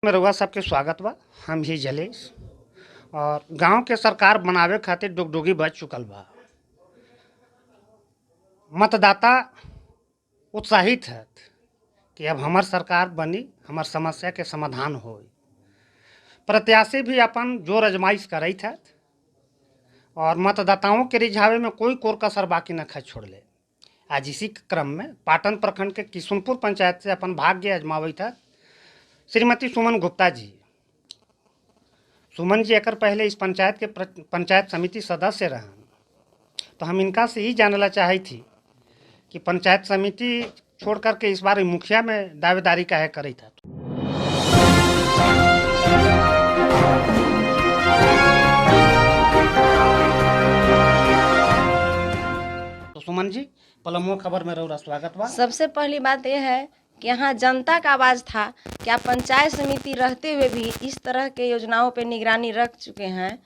में रउआ सबके स्वागत बा। हम ही जलेश और गांव के सरकार बनावे खातिर डुगडुगी बज चुकल बा। मतदाता उत्साहित है कि अब हमार सरकार बनी, हमार समस्या के समाधान होई। प्रत्याशी भी अपन जोर आजमाइश करत है और मतदाताओं के रिझावे में कोई कोर कसर बाकी न खा छोड़ले। आज इसी क्रम में पाटन प्रखंड के किशुनपुर पंचायत से अपन भाग्य आजमावित है श्रीमती सुमन गुप्ता जी। सुमन जी एकर पहले इस पंचायत के पंचायत समिति सदस्य रहन, तो हम इनका से ही जानना चाही थी कि पंचायत समिति छोड़ करके इस बार मुखिया में दावेदारी काहे करी था। तो सुमन जी पलमो खबर में रउरा स्वागत बा। सबसे पहली बात यह है कि यहाँ जनता का आवाज़ था कि आप पंचायत समिति रहते हुए भी इस तरह के योजनाओं पे निगरानी रख चुके हैं,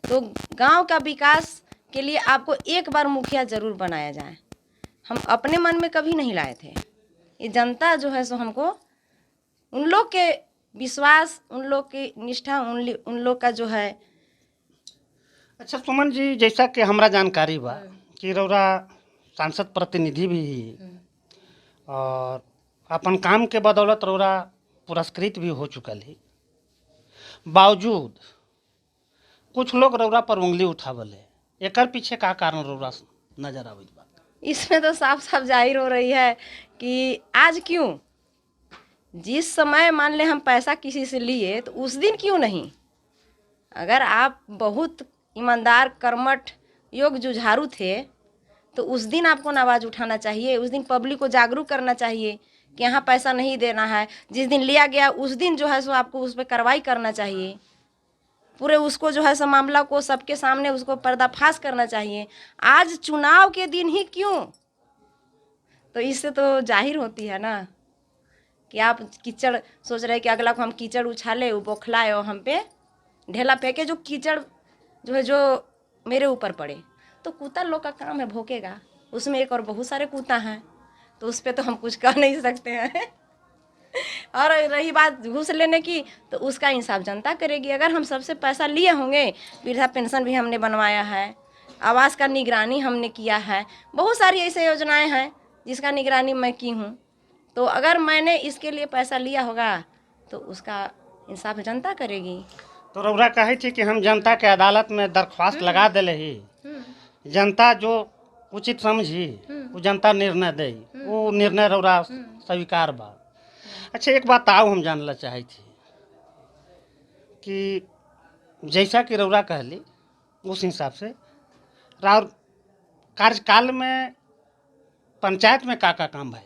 तो गांव का विकास के लिए आपको एक बार मुखिया ज़रूर बनाया जाए। हम अपने मन में कभी नहीं लाए थे। ये जनता जो है सो हमको उन लोग के विश्वास, उन लोग की निष्ठा, उन लोग का जो है। अच्छा सुमन जी, जैसा कि हमरा जानकारी बा कि रउरा सांसद प्रतिनिधि भी और अपन काम के बदौलत रउरा पुरस्कृत भी हो चुकल है। बावजूद कुछ लोग रउरा पर उंगली उठावल है, एकर पीछे का कारण रउरा नजर आवित बा? इसमें तो साफ साफ जाहिर हो रही है कि आज क्यों, जिस समय मान ले हम पैसा किसी से लिए तो उस दिन क्यों नहीं। अगर आप बहुत ईमानदार, कर्मठ, योग्य जुझारू थे तो उस दिन आपको आवाज़ उठाना चाहिए। उस दिन पब्लिक को जागरूक करना चाहिए कि यहाँ पैसा नहीं देना है। जिस दिन लिया गया उस दिन जो है सो आपको उस पर कार्रवाई करना चाहिए। पूरे उसको जो है सो मामला को सबके सामने उसको पर्दाफाश करना चाहिए। आज चुनाव के दिन ही क्यों, तो इससे तो जाहिर होती है ना कि आप कीचड़ सोच रहे कि अगला को हम कीचड़ उछाले, वो बौखलाए और हम पे ढेला फेंके, जो कीचड़ जो है जो मेरे ऊपर पड़े। तो कुत्ता लोग का काम है भौंकेगा, उसमें एक और बहुत सारे कुत्ता हैं, तो उस पर तो हम कुछ कह नहीं सकते हैं। और रही बात घूस लेने की, तो उसका इंसाफ जनता करेगी। अगर हम सबसे पैसा लिए होंगे, वृद्धा पेंशन भी हमने बनवाया है, आवास का निगरानी हमने किया है, बहुत सारी ऐसे योजनाएं हैं जिसका निगरानी मैं की हूँ। तो अगर मैंने इसके लिए पैसा लिया होगा तो उसका इंसाफ जनता करेगी। तो रउरा कहे थी कि हम जनता के अदालत में दरख्वास्त लगा दिले ही, जनता जो उचित समझी वो जनता निर्णय दे, वो निर्णय रउरा स्वीकार बा। अच्छा एक बात आओ हम जानना चाहे थी कि जैसा कि रउरा कहली उस हिसाब से राउर कार्यकाल में पंचायत में का काम है।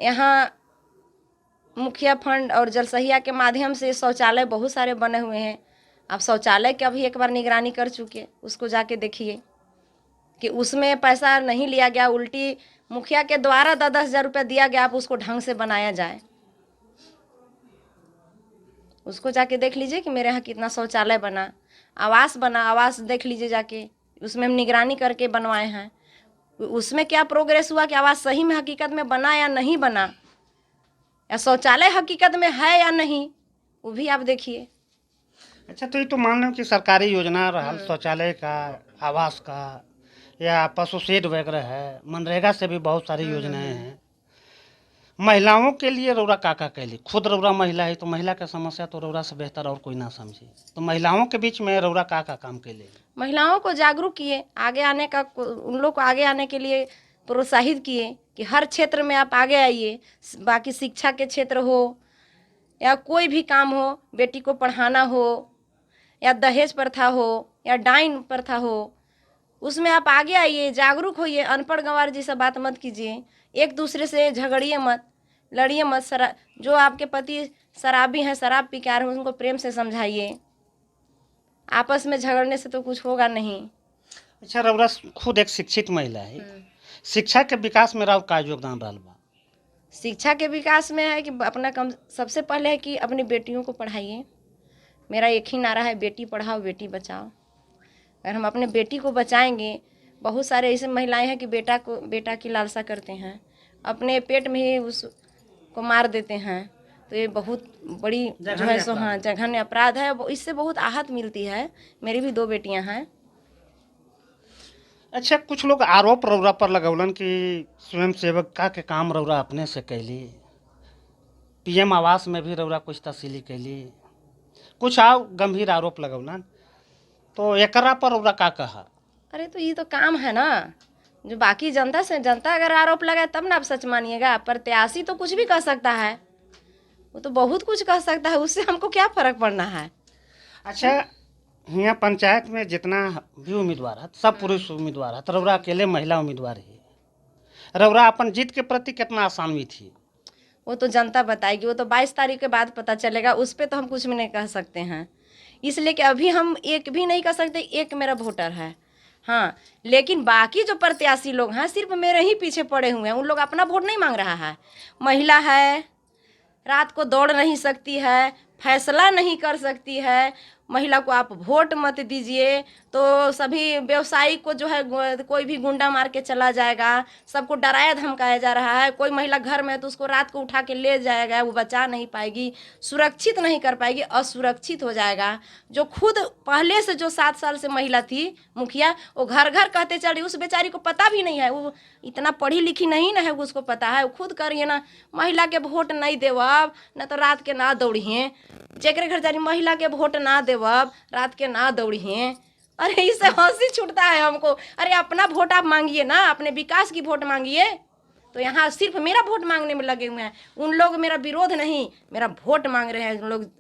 यहाँ मुखिया फंड और जलसहिया के माध्यम से शौचालय बहुत सारे बने हुए हैं। आप शौचालय का भी एक बार निगरानी कर चुके, उसको जाके देखिए कि उसमें पैसा नहीं लिया गया, उल्टी मुखिया के द्वारा 10,000 रुपया दिया गया, आप उसको ढंग से बनाया जाए। उसको जाके देख लीजिए कि मेरे यहाँ कितना शौचालय बना, आवास बना, आवास देख लीजिए जाके, उसमें हम निगरानी करके बनवाए हैं। उसमें क्या प्रोग्रेस हुआ कि आवास सही में हकीकत में बना या नहीं बना, या शौचालय हकीकत में है या नहीं, वो भी आप देखिए। अच्छा तो ये तो मान लो कि सरकारी योजना रहा शौचालय का, आवास का, या पशु शेड वगैरह है, मनरेगा से भी बहुत सारी योजनाएं हैं। महिलाओं के लिए रउरा का कैली, खुद रउरा महिला है तो महिला का समस्या तो रउरा से बेहतर और कोई ना समझे, तो महिलाओं के बीच में रउरा का काम कैले? महिलाओं को जागरूक किए, आगे आने का, उन लोग को आगे आने के लिए प्रोत्साहित किए कि हर क्षेत्र में आप आगे आइए। बाकी शिक्षा के क्षेत्र हो या कोई भी काम हो, बेटी को पढ़ाना हो या दहेज प्रथा हो या डाइन प्रथा हो, उसमें आप आगे आइए, जागरूक होइए। अनपढ़ गंवार जी से बात मत कीजिए, एक दूसरे से झगड़िए मत, लड़िए मत। जो आपके पति शराबी हैं, शराब पी के आ रहे हैं, उनको प्रेम से समझाइए। आपस में झगड़ने से तो कुछ होगा नहीं। अच्छा रउरा खुद एक शिक्षित महिला है, शिक्षा के विकास में राव का योगदान रहा बा? शिक्षा के विकास में है कि अपना कम, सबसे पहले है कि अपनी बेटियों को पढ़ाइए। मेरा एक ही नारा है, बेटी पढ़ाओ बेटी बचाओ। अगर हम अपने बेटी को बचाएंगे, बहुत सारे ऐसे महिलाएं हैं कि बेटा की लालसा करते हैं, अपने पेट में ही उसको मार देते हैं, तो ये बहुत बड़ी जो जघन्य है सो अपराध हाँ जघन्य अपराध है। इससे बहुत आहत मिलती है। मेरी भी 2 बेटियां हैं। अच्छा, कुछ लोग आरोप रौरा पर लगौलन कि स्वयं सेवका के काम रौरा अपने से कैली, पीएम आवास में भी रौरा कुछ तहसीली कैली, कुछ आओ गंभीर आरोप लगौलन, तो एकरा पर रौरा का कहा? अरे तो ये तो काम है ना, जो बाकी जनता से जनता अगर आरोप लगाए तब ना आप सच मानिएगा। प्रत्याशी तो कुछ भी कह सकता है, वो तो बहुत कुछ कह सकता है, उससे हमको क्या फर्क पड़ना है। अच्छा, यहाँ पंचायत में जितना भी उम्मीदवार है सब पुरुष उम्मीदवार है, रौरा अकेले महिला उम्मीदवार है। रौरा अपन जीत के प्रति कितना आसानी थी? वो तो जनता बताएगी, वो तो 22 तारीख के बाद पता चलेगा। उस पर तो हम कुछ भी नहीं कह सकते हैं, इसलिए कि अभी हम एक भी नहीं कह सकते। एक मेरा वोटर है हाँ, लेकिन बाकी जो प्रत्याशी लोग हैं सिर्फ मेरे ही पीछे पड़े हुए हैं। उन लोग अपना वोट नहीं मांग रहा है। महिला है, रात को दौड़ नहीं सकती है, फैसला नहीं कर सकती है। महिला को आप वोट मत दीजिए तो सभी व्यवसायी को जो है कोई भी गुंडा मार के चला जाएगा। सबको डराया धमकाया जा रहा है। कोई महिला घर में है तो उसको रात को उठा के ले जाएगा, वो बचा नहीं पाएगी, सुरक्षित नहीं कर पाएगी, असुरक्षित हो जाएगा। जो खुद पहले से जो 7 साल से महिला थी मुखिया, वो घर घर कहते चल रही, उस बेचारी को पता भी नहीं है, वो इतना पढ़ी लिखी नहीं ना है, उसको पता है। वो खुद करिए ना, महिला के वोट नहीं देवब न तो रात के ना दौड़िए। जेकरे घर जारी महिला के वोट ना देवब, रात के ना दौड़िए। अरे इससे हंसी छूटता है हमको। अरे अपना वोट आप मांगिए ना, अपने विकास की वोट मांगिए। तो यहाँ सिर्फ मेरा वोट मांगने में लगे हुए हैं। उन लोग मेरा विरोध नहीं, मेरा वोट मांग रहे हैं। उन लोग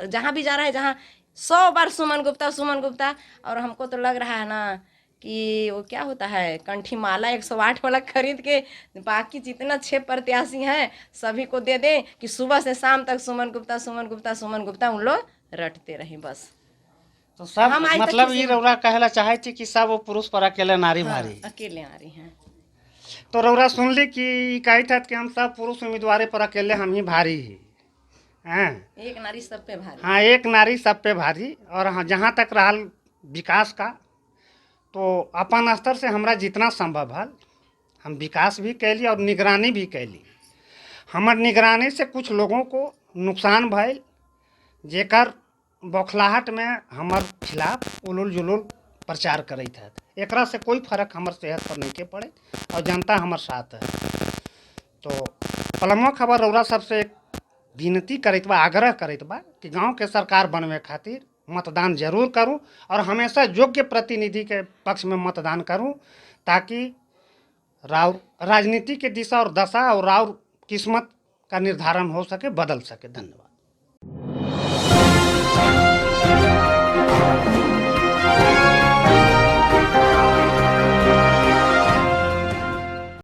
जहाँ भी जा रहे हैं, जहाँ 100 बार सुमन गुप्ता सुमन गुप्ता। और हमको तो लग रहा है ना कि वो क्या होता है, कंठी माला 108 वाला खरीद के बाकी जितना 6 प्रत्याशी हैं सभी को दे दें कि सुबह से शाम तक सुमन गुप्ता सुमन गुप्ता सुमन गुप्ता उन लोग रटते रहें बस। तो सब हम आज तक मतलब किसी- ये रौरा कहला चाहे थी कि सब वो पुरुष पर अकेले नारी हाँ, भारी। अकेले आ रही हैं। तो रौरा सुन ली कि कही था कि हम सब पुरुष उम्मीदवार पर अकेले हम ही भारी ही हैं। एक नारी सब पे भारी। हाँ, एक नारी सब पे भारी। और हाँ, जहाँ तक रहा विकास का, तो अपन स्तर से हमरा जितना संभव है हम विकास भी कैली और निगरानी भी कैली। हमर निगरानी से कुछ लोगों को नुकसान भइल, जेकर बौखलाहट में हमर खिलाफ उलुल जुलुल प्रचार करत है। एकरा से कोई फर्क हमर सेहत पर नहीं के पड़े और जनता हमर साथ है। तो पलमवा खबर रौरा सबसे एक विनती करत बा, आग्रह करत बा कि गांव के सरकार बनवे खातिर मतदान जरूर करूं और हमेशा योग्य प्रतिनिधि के पक्ष में मतदान करूं, ताकि राउर राजनीति के दिशा और दशा और राउर किस्मत का निर्धारण हो सके, बदल सके। धन्यवाद।